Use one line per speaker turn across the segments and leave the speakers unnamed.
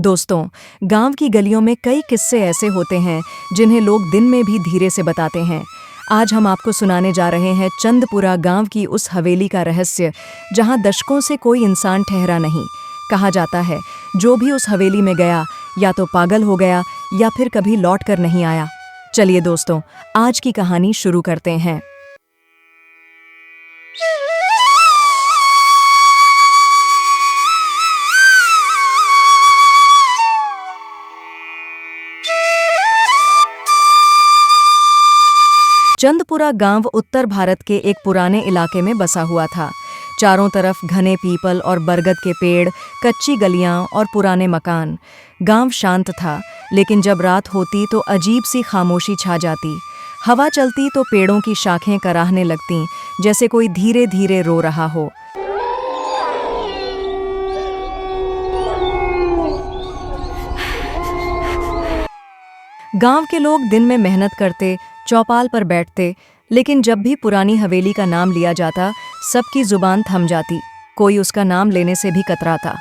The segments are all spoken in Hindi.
दोस्तों, गांव की गलियों में कई किस्से ऐसे होते हैं जिन्हें लोग दिन में भी धीरे से बताते हैं। आज हम आपको सुनाने जा रहे हैं चंदपुरा गांव की उस हवेली का रहस्य जहां दशकों से कोई इंसान ठहरा नहीं। कहा जाता है जो भी उस हवेली में गया या तो पागल हो गया या फिर कभी लौट कर नहीं आया। चलिए दोस्तों, आज की कहानी शुरू करते हैं। चंदपुरा गांव उत्तर भारत के एक पुराने इलाके में बसा हुआ था। चारों तरफ घने पीपल और बरगद के पेड़, कच्ची गलियां और पुराने मकान। गांव शांत था, लेकिन जब रात होती तो अजीब सी खामोशी छा जाती। हवा चलती तो पेड़ों की शाखें कराहने लगतीं, जैसे कोई धीरे धीरे रो रहा हो। गांव के लोग दिन में मेहनत करते, चौपाल पर बैठते, लेकिन जब भी पुरानी हवेली का नाम लिया जाता, सबकी जुबान थम जाती। कोई उसका नाम लेने से भी कतराता।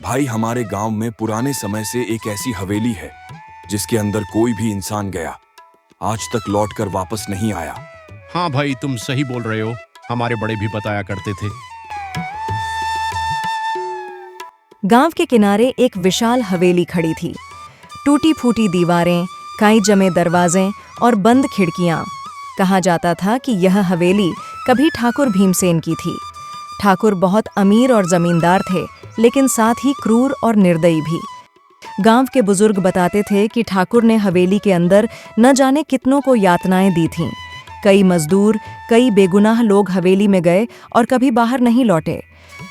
भाई, हमारे गांव में पुराने समय से एक ऐसी हवेली है जिसके अंदर कोई भी इंसान गया आज तक लौटकर वापस नहीं आया।
हाँ भाई, तुम सही बोल रहे हो। हमारे बड़े भी बताया करते थे।
गांव के किनारे एक विशाल हवेली खड़ी थी। टूटी फूटी दीवारें, काई जमे दरवाजे और बंद खिड़कियां। कहा जाता था कि यह हवेली कभी ठाकुर भीमसेन की थी। ठाकुर बहुत अमीर और जमींदार थे, लेकिन साथ ही क्रूर और निर्दयी भी। गांव के बुजुर्ग बताते थे कि ठाकुर ने हवेली के अंदर न जाने कितनों को यातनाएं दी थीं। कई मजदूर, कई बेगुनाह लोग हवेली में गए और कभी बाहर नहीं लौटे।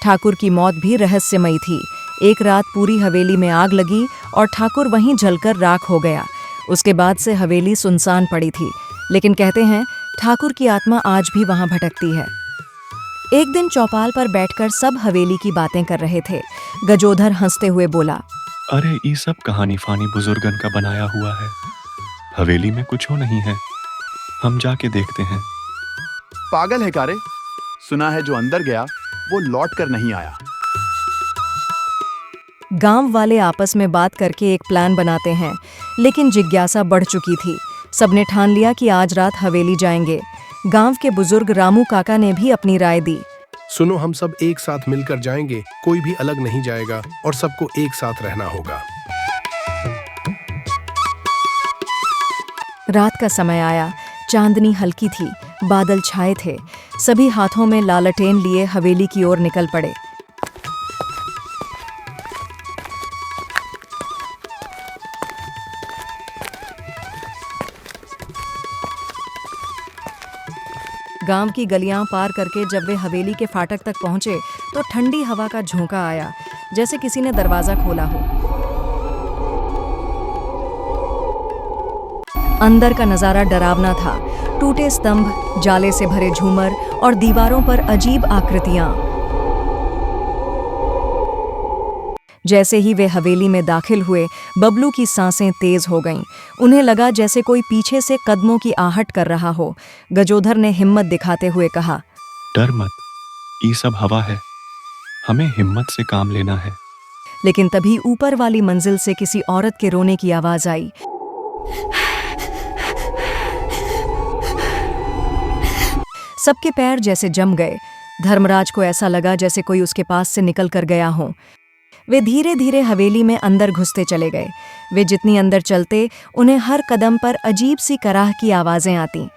ठाकुर की मौत भी रहस्यमयी थी। एक रात पूरी हवेली में आग लगी और ठाकुर वहीं जलकर राख हो गया। उसके बाद से हवेली सुनसान पड़ी थी, लेकिन कहते हैं ठाकुर की आत्मा आज भी वहां भटकती है। एक दिन चौपाल पर बैठकर सब हवेली की बातें कर रहे थे। गजोधर हंसते हुए बोला,
अरे ये सब कहानी फानी बुजुर्गन का बनाया हुआ है। हवेली में कुछ हो नहीं है, हम जाके देखते हैं।
पागल है कारे? सुना है जो अंदर गया वो लौट कर नहीं आया।
गांव वाले आपस में बात करके एक प्लान बनाते हैं, लेकिन जिज्ञासा बढ़ चुकी थी। सबने ठान लिया कि आज रात हवेली जाएंगे। गांव के बुजुर्ग रामू काका ने भी अपनी राय दी।
सुनो, हम सब एक साथ मिलकर जाएंगे, कोई भी अलग नहीं जाएगा और सबको एक साथ रहना होगा।
रात का समय आया, चांदनी हल्की थी, बादल छाए थे। सभी हाथों में लालटेन लिए हवेली की ओर निकल पड़े। गांव की गलियां पार करके जब वे हवेली के फाटक तक पहुंचे तो ठंडी हवा का झोंका आया, जैसे किसी ने दरवाजा खोला हो। अंदर का नजारा डरावना था। टूटे स्तंभ, जाले से भरे झूमर और दीवारों पर अजीब आकृतियां। जैसे ही वे हवेली में दाखिल हुए, बबलू की सांसें तेज हो गईं। उन्हें लगा जैसे कोई पीछे से कदमों की आहट कर रहा हो। गजोधर ने हिम्मत दिखाते हुए कहा,
डर मत, ये सब हवा है, हमें हिम्मत से काम लेना है।
लेकिन तभी ऊपर वाली मंजिल से किसी औरत के रोने की आवाज आई। सबके पैर जैसे जम गए। धर्मराज को ऐसा लगा जैसे कोई उसके पास से निकल कर गया हो। वे धीरे धीरे हवेली में अंदर घुसते चले गए। वे जितनी अंदर चलते, उन्हें हर कदम पर अजीब सी कराह की आवाजें आती।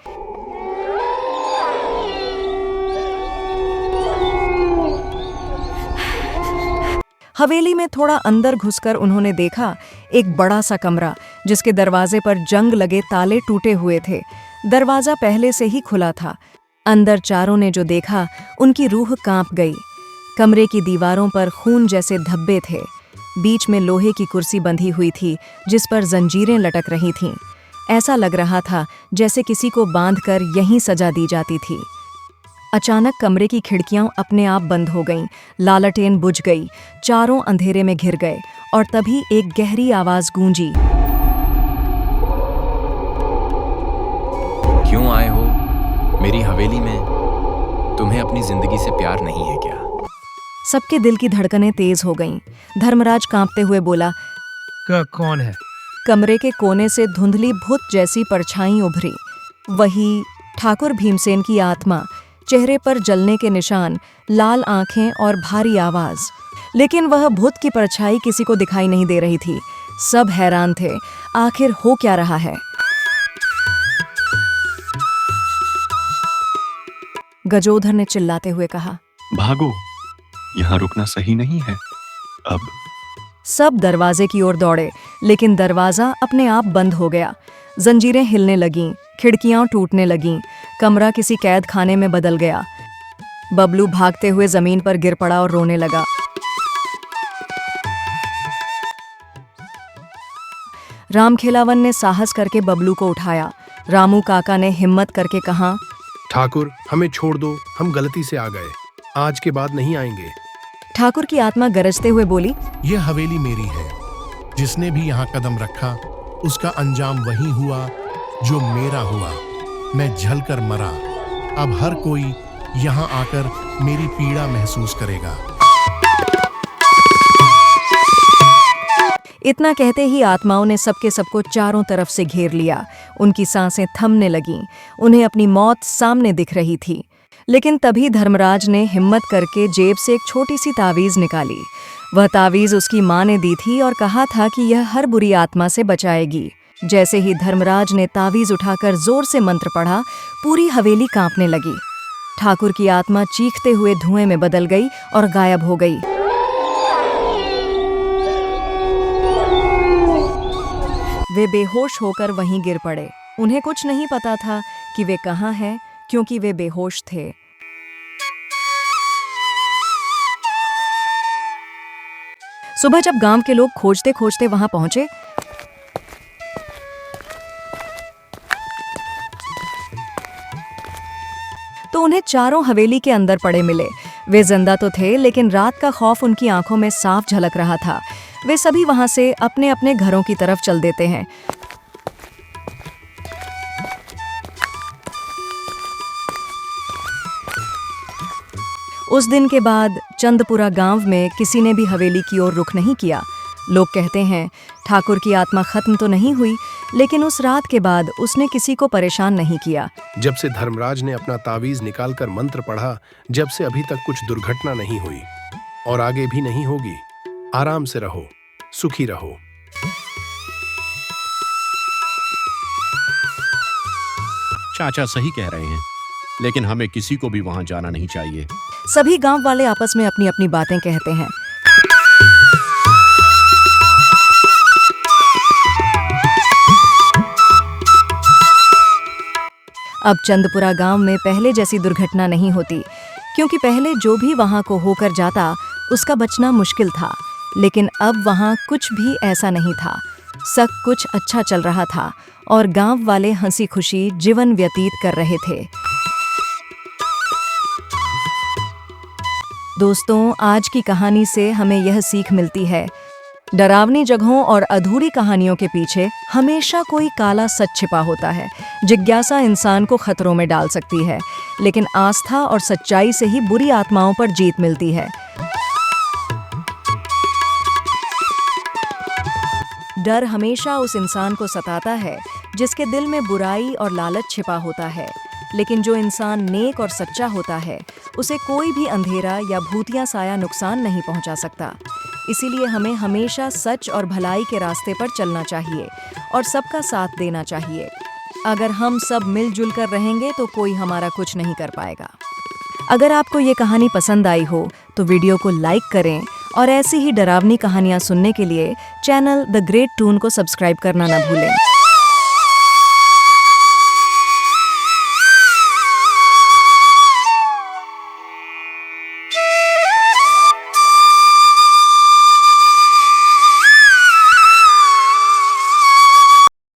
हवेली में थोड़ा अंदर घुसकर उन्होंने देखा एक बड़ा सा कमरा, जिसके दरवाजे पर जंग लगे ताले टूटे हुए थे। दरवाजा पहले से ही खुला था। अंदर चारों ने जो देखा, उनकी रूह कांप गई। कमरे की दीवारों पर खून जैसे धब्बे थे। बीच में लोहे की कुर्सी बंधी हुई थी, जिस पर जंजीरें लटक रही थीं। ऐसा लग रहा था जैसे किसी को बांधकर यहीं सजा दी जाती थी। अचानक कमरे की खिड़कियां अपने आप बंद हो गईं, लालटेन बुझ गई, चारों अंधेरे में घिर गए और तभी एक गहरी आवाज गूंजी।
क्यों आए हो मेरी हवेली में? तुम्हें अपनी जिंदगी से प्यार नहीं है क्या?
सबके दिल की धड़कनें तेज हो गईं। धर्मराज कांपते हुए बोला,
कौन है?
कमरे के कोने से धुंधली भूत जैसी परछाई उभरी। वही ठाकुर भीमसेन की आत्मा, चेहरे पर जलने के निशान, लाल आंखें और भारी आवाज। लेकिन वह भूत की परछाई किसी को दिखाई नहीं दे रही थी। सब हैरान थे, आखिर हो क्या रहा है। गजोधर ने चिल्लाते हुए कहा,
भागो, यहाँ रुकना सही नहीं है। अब
सब दरवाजे की ओर दौड़े, लेकिन दरवाजा अपने आप बंद हो गया। जंजीरें हिलने लगीं, खिड़कियां टूटने लगीं, कमरा किसी कैद खाने में बदल गया। बबलू भागते हुए जमीन पर गिर पड़ा और रोने लगा। रामखेलावन ने साहस करके बबलू को उठाया। रामू काका ने हिम्मत करके कहा,
ठाकुर हमें छोड़ दो, हम गलती से आ गए, आज के बाद नहीं आएंगे।
ठाकुर की आत्मा गरजते हुए बोली,
ये हवेली मेरी है। जिसने भी यहाँ कदम रखा उसका अंजाम वही हुआ जो मेरा हुआ। मैं जलकर मरा। अब हर कोई यहाँ आकर मेरी पीड़ा महसूस करेगा।
इतना कहते ही आत्माओं ने सबके सबको चारों तरफ से घेर लिया। उनकी सांसें थमने लगीं। उन्हें अपनी मौत सामने दिख रही थी। लेकिन तभी धर्मराज ने हिम्मत करके जेब से एक छोटी सी तावीज निकाली। वह तावीज उसकी माँ ने दी थी और कहा था कि यह हर बुरी आत्मा से बचाएगी। जैसे ही धर्मराज ने तावीज उठाकर जोर से मंत्र पढ़ा, पूरी हवेली कांपने लगी। ठाकुर की आत्मा चीखते हुए धुएं में बदल गई और गायब हो गई। वे बेहोश होकर वहीं गिर पड़े। उन्हें कुछ नहीं पता था कि वे कहाँ हैं, क्योंकि वे बेहोश थे। सुबह जब गांव के लोग खोजते खोजते वहां पहुंचे, तो उन्हें चारों हवेली के अंदर पड़े मिले। वे जिंदा तो थे, लेकिन रात का खौफ उनकी आंखों में साफ झलक रहा था। वे सभी वहां से अपने अपने घरों की तरफ चल देते हैं। उस दिन के बाद चंदपुरा गांव में किसी ने भी हवेली की ओर रुख नहीं किया। लोग कहते हैं ठाकुर की आत्मा खत्म तो नहीं हुई, लेकिन उस रात के बाद उसने किसी को परेशान नहीं किया।
जब से धर्मराज ने अपना तावीज निकालकर मंत्र पढ़ा, जब से अभी तक कुछ दुर्घटना नहीं हुई और आगे भी नहीं होगी। आराम से रहो, सुखी रहो।
चाचा सही कह रहे हैं, लेकिन हमें किसी को भी वहां जाना नहीं चाहिए।
सभी गांव वाले आपस में अपनी अपनी बातें कहते हैं। अब चंदपुरा गांव में पहले जैसी दुर्घटना नहीं होती, क्योंकि पहले जो भी वहां को होकर जाता उसका बचना मुश्किल था। लेकिन अब वहां कुछ भी ऐसा नहीं था। सब कुछ अच्छा चल रहा था और गांव वाले हंसी खुशी जीवन व्यतीत कर रहे थे। दोस्तों, आज की कहानी से हमें यह सीख मिलती है, डरावनी जगहों और अधूरी कहानियों के पीछे हमेशा कोई काला सच छिपा होता है। जिज्ञासा इंसान को खतरों में डाल सकती है, लेकिन आस्था और सच्चाई से ही बुरी आत्माओं पर जीत मिलती है। डर हमेशा उस इंसान को सताता है जिसके दिल में बुराई और लालच छिपा होता है, लेकिन जो इंसान नेक और सच्चा होता है उसे कोई भी अंधेरा या भूतिया साया नुकसान नहीं पहुंचा सकता। इसीलिए हमें हमेशा सच और भलाई के रास्ते पर चलना चाहिए और सबका साथ देना चाहिए। अगर हम सब मिलजुल कर रहेंगे तो कोई हमारा कुछ नहीं कर पाएगा। अगर आपको ये कहानी पसंद आई हो तो वीडियो को लाइक करें और ऐसी ही डरावनी कहानियाँ सुनने के लिए चैनल द ग्रेट टून को सब्सक्राइब करना न भूलें।